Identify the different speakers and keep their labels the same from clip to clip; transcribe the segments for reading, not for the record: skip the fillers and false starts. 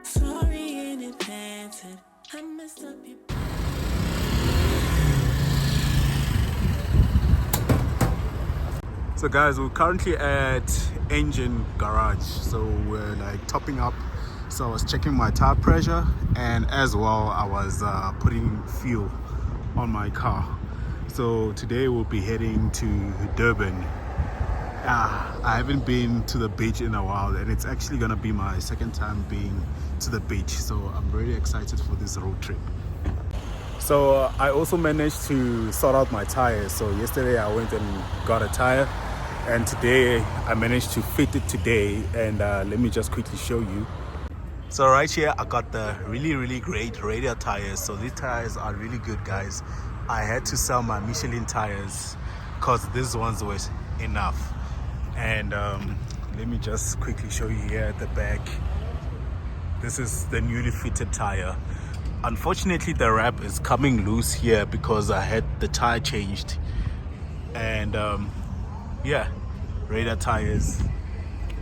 Speaker 1: Sorry in advance, and I messed up your.
Speaker 2: So guys, we're currently at engine garage, so we're like topping up. So I was checking my tire pressure, and as well I was putting fuel on my car. So today we'll be heading to Durban. I haven't been to the beach in a while, and it's actually gonna be my second time being to the beach, so I'm really excited for this road trip. So I also managed to sort out my tires. So yesterday I went and got a tire, and today I managed to fit it today, and let me just quickly show you. So right here I got the really great radial tires. So these tires are really good, guys. I had to sell my Michelin tires because these ones were enough. And let me just quickly show you here at the back. This is the newly fitted tire. Unfortunately, the wrap is coming loose here because I had the tire changed. And yeah, radar tires.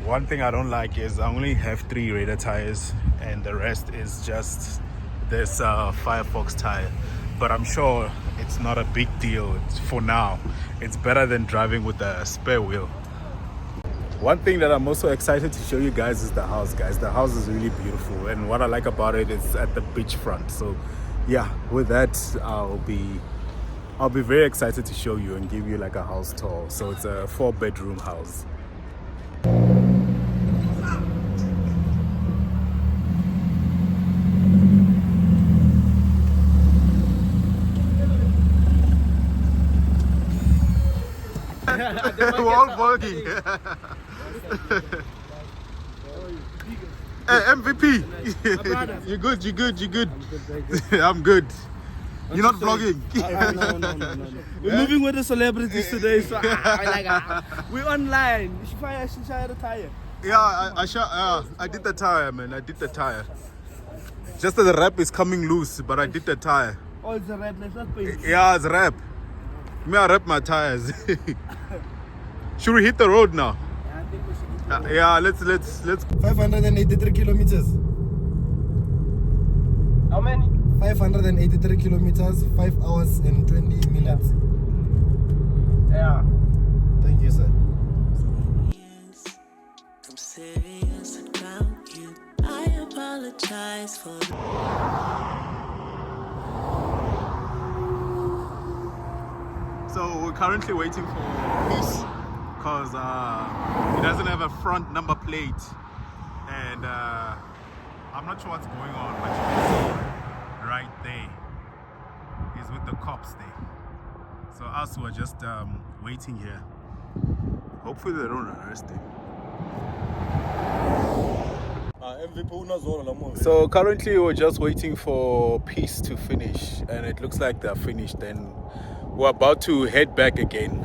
Speaker 2: One thing I don't like is I only have 3 radar tires, and the rest is just this Firefox tire. But I'm sure it's not a big deal for now. It's better than driving with a spare wheel. One thing that I'm also excited to show you guys is the house, guys. The house is really beautiful, and what I like about it is at the beachfront. So yeah, with that I'll be very excited to show you and give you like a house tour. So it's a 4-bedroom house. We're all vlogging. Hey, MVP. You good? I'm good. You're not vlogging.
Speaker 3: No. We're moving with the celebrities today, so we're online. You should share the tire.
Speaker 2: Yeah, I did the tire, man. I did the tire. Just that the wrap is coming loose, but I did the tire.
Speaker 3: Oh, it's a red, let's not pay.
Speaker 2: Yeah, it's wrap. Me, I wrap my tires. Should we hit the road now?
Speaker 3: Yeah, I think we should.
Speaker 2: Yeah, let's
Speaker 4: 583 kilometers.
Speaker 3: How many?
Speaker 4: 583 kilometers, 5 hours and 20 minutes.
Speaker 3: Yeah.
Speaker 4: Thank you, sir.
Speaker 1: I'm serious about you. I apologize for.
Speaker 2: So we're currently waiting for Peace because he doesn't have a front number plate, and I'm not sure what's going on, but you can see right there he's with the cops there. So us were just waiting here. Hopefully they don't arrest him. So currently we're just waiting for Peace to finish, and it looks like they're finished, and we're about to head back again,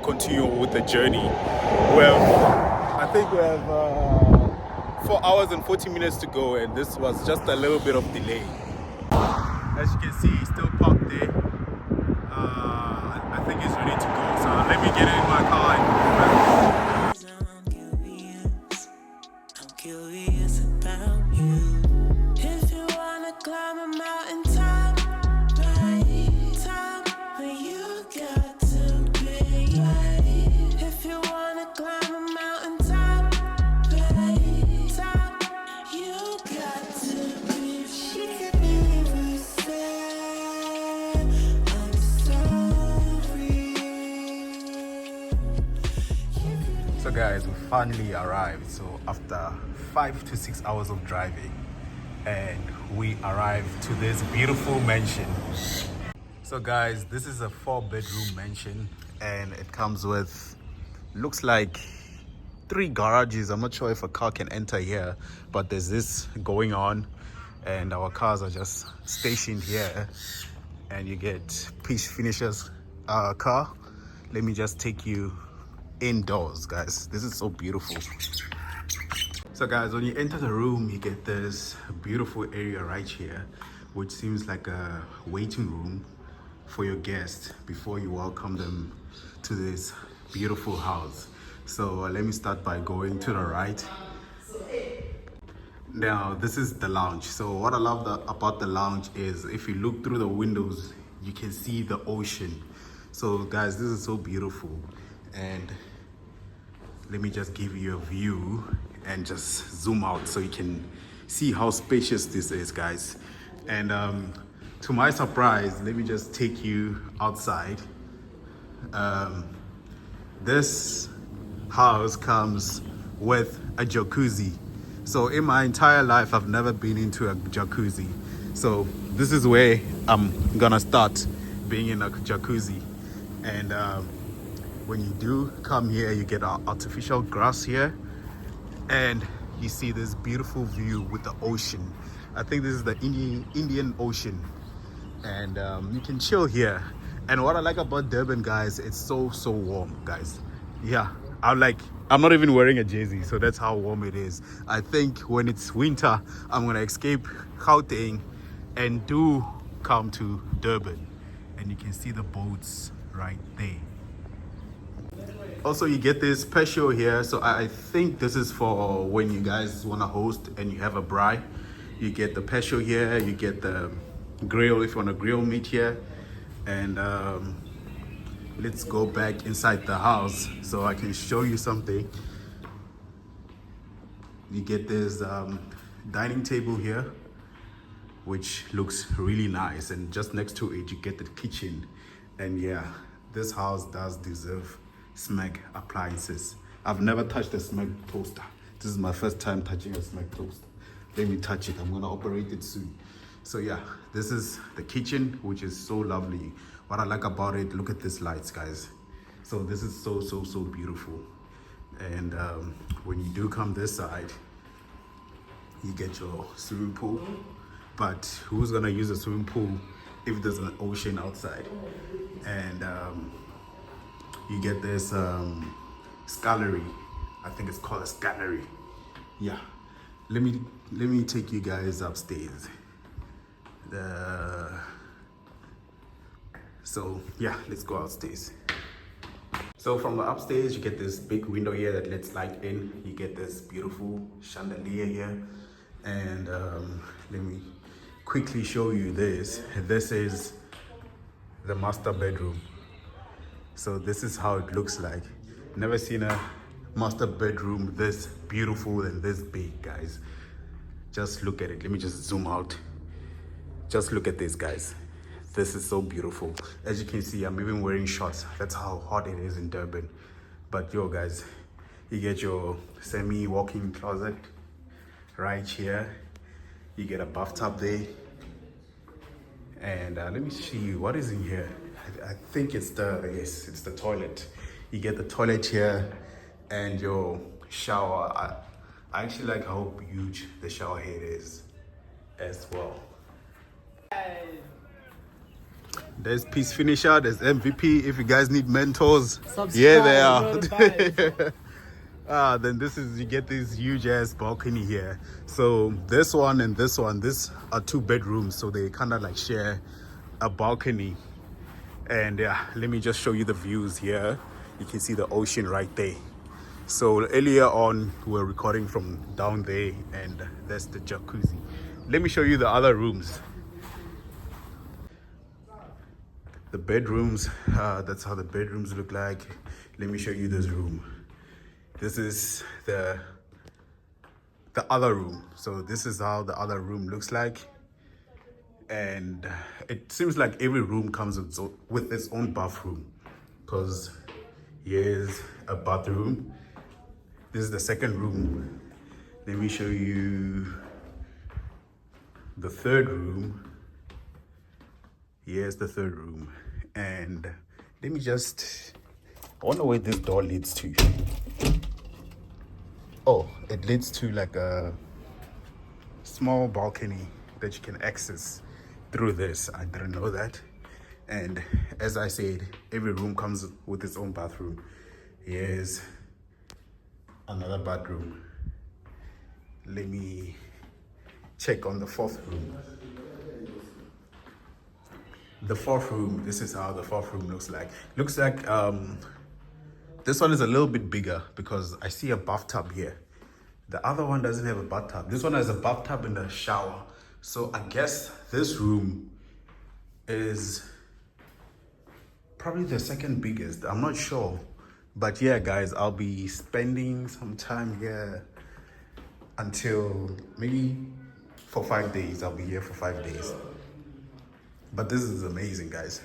Speaker 2: continue with the journey. I think we have 4 hours and 40 minutes to go, and this was just a little bit of delay. As you can see, he's still parked there. I think he's ready to go, so let me get in my car and go back.
Speaker 1: I'm curious about you. If you wanna climb a mountain top, but you got to be right. If you wanna climb a mountain top, you got to be. She could never say I'm sorry.
Speaker 2: So guys, we finally arrived. So after 5 to 6 hours of driving, and we arrived to this beautiful mansion. So guys, this is a 4-bedroom mansion, and it comes with, looks like 3 garages. I'm not sure if a car can enter here, but there's this going on, and our cars are just stationed here, and you get Peace Finisher's car. Let me just take you indoors, guys. This is so beautiful. So guys, when you enter the room, you get this beautiful area right here, which seems like a waiting room for your guests before you welcome them to this beautiful house. So let me start by going to the right. Now this is the lounge. So what I love about the lounge is if you look through the windows, you can see the ocean. So guys, this is so beautiful. And let me just give you a view and just zoom out so you can see how spacious this is, guys. And to my surprise, let me just take you outside. This house comes with a jacuzzi. So in my entire life, I've never been into a jacuzzi. So this is where I'm gonna start being in a jacuzzi. And when you do come here, you get artificial grass here, and you see this beautiful view with the ocean. I think this is the Indian Ocean, and you can chill here. And what I like about Durban, guys, it's so warm, guys. Yeah, I'm not even wearing a jersey, so that's how warm it is. I think when it's winter, I'm gonna escape Gauteng and do come to Durban, and you can see the boats right there. Also, you get this patio here, so I think this is for when you guys want to host and you have a braai. You get the patio here, you get the grill if you want to grill meat here. And let's go back inside the house so I can show you something. You get this dining table here, which looks really nice, and just next to it you get the kitchen. And yeah, this house does deserve Smeg appliances. I've never touched a Smeg toaster. This is my first time touching a Smeg toaster. Let me touch it. I'm gonna operate it soon. So yeah, this is the kitchen, which is so lovely. What I like about it, look at these lights, guys. So this is so beautiful. And when you do come this side, you get your swimming pool. But who's gonna use a swimming pool if there's an ocean outside? And you get this scullery. I think it's called a scullery. Yeah. Let me take you guys upstairs. So yeah, let's go upstairs. So from the upstairs, you get this big window here that lets light in. You get this beautiful chandelier here. And let me quickly show you this. This is the master bedroom. So this is how it looks like. Never seen a master bedroom this beautiful and this big, guys. Just look at it. Let me just zoom out. Just look at this, guys. This is so beautiful. As you can see, I'm even wearing shorts. That's how hot it is in Durban. But yo, guys, you get your semi-walk-in closet right here. You get a bathtub there. And let me see what is in here. I think it's the toilet. You get the toilet here and your shower. I actually like how huge the shower head is as well. There's Peace Finisher, there's MVP. If you guys need mentors, yeah, they are. Then you get this huge ass balcony here. So this one and this one, these are 2 bedrooms, so they kind of like share a balcony. And yeah, let me just show you the views here. You can see the ocean right there. So earlier on, we were recording from down there, and that's the jacuzzi. Let me show you the other rooms. The bedrooms, that's how the bedrooms look like. Let me show you this room. This is the other room. So this is how the other room looks like. And it seems like every room comes with its own bathroom, because here's a bathroom. This is the second room. Let me show you the third room. Here's the third room. And let me I wonder where this door leads to. Oh, it leads to like a small balcony that you can access through this. I didn't know that. And as I said, every room comes with its own bathroom. Here's another bathroom. Let me check on the fourth room. The fourth room, this is how the fourth room looks like. Looks like this one is a little bit bigger because I see a bathtub here. The other one doesn't have a bathtub. This one has a bathtub and a shower. So I guess this room is probably the second biggest. I'm not sure. But yeah, guys, I'll be spending some time here until maybe for 5 days. I'll be here for 5 days. But this is amazing, guys.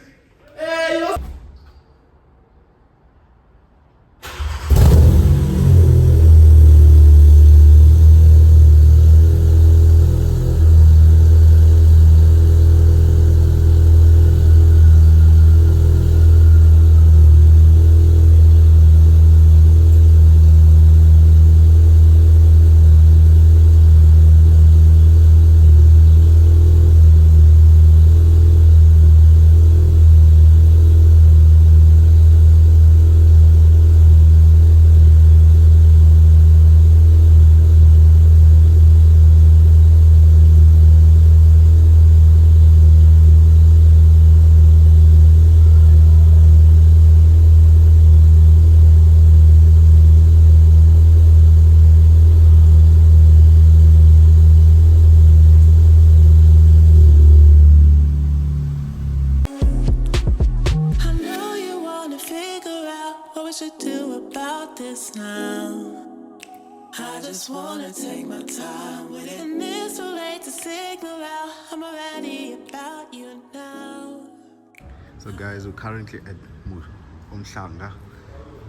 Speaker 1: I know you wanna figure out what we should do about this now. I just wanna take my time with it. And it's too late to signal out. I'm already about you now.
Speaker 2: So guys, we're currently at Umhlanga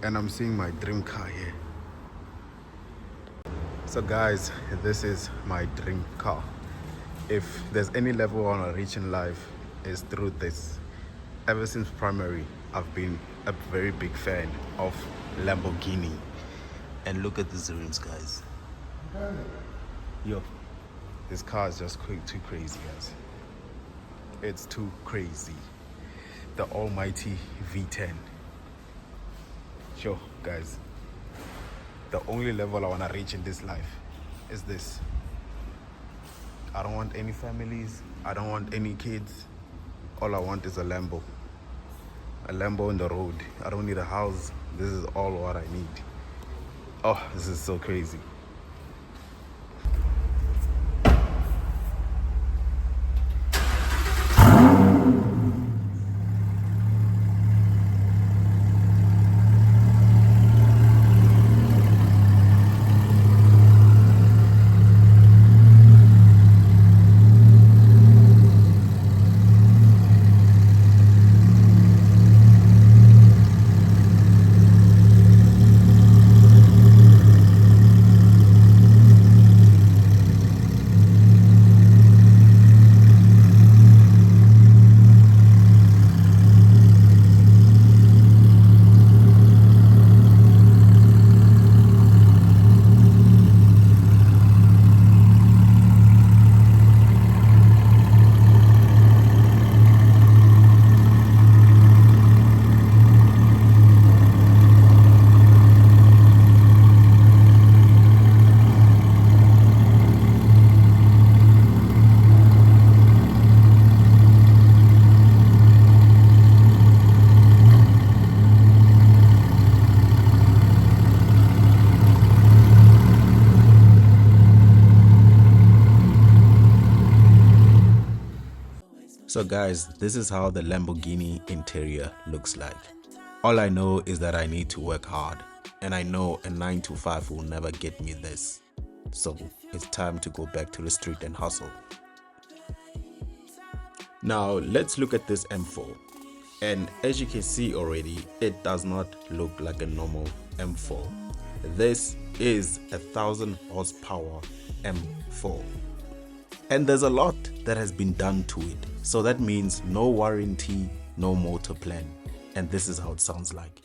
Speaker 2: and I'm seeing my dream car here. So guys, this is my dream car. If there's any level I want to reach in life, is through this. Ever since primary, I've been a very big fan of Lamborghini. And look at these rims, guys. Yo, this car is just too crazy, guys. It's too crazy. The almighty V10. Sure, guys. The only level I want to reach in this life is this. I don't want any families. I don't want any kids. All I want is a Lambo. A Lambo on the road. I don't need a house. This is all what I need. Oh, this is so crazy. So guys, this is how the Lamborghini interior looks like. All I know is that I need to work hard, and I know a 9 to 5 will never get me this. So it's time to go back to the street and hustle. Now let's look at this M4. And as you can see already, it does not look like a normal M4. This is 1,000 horsepower M4. And there's a lot that has been done to it. So that means no warranty, no motor plan. And this is how it sounds like.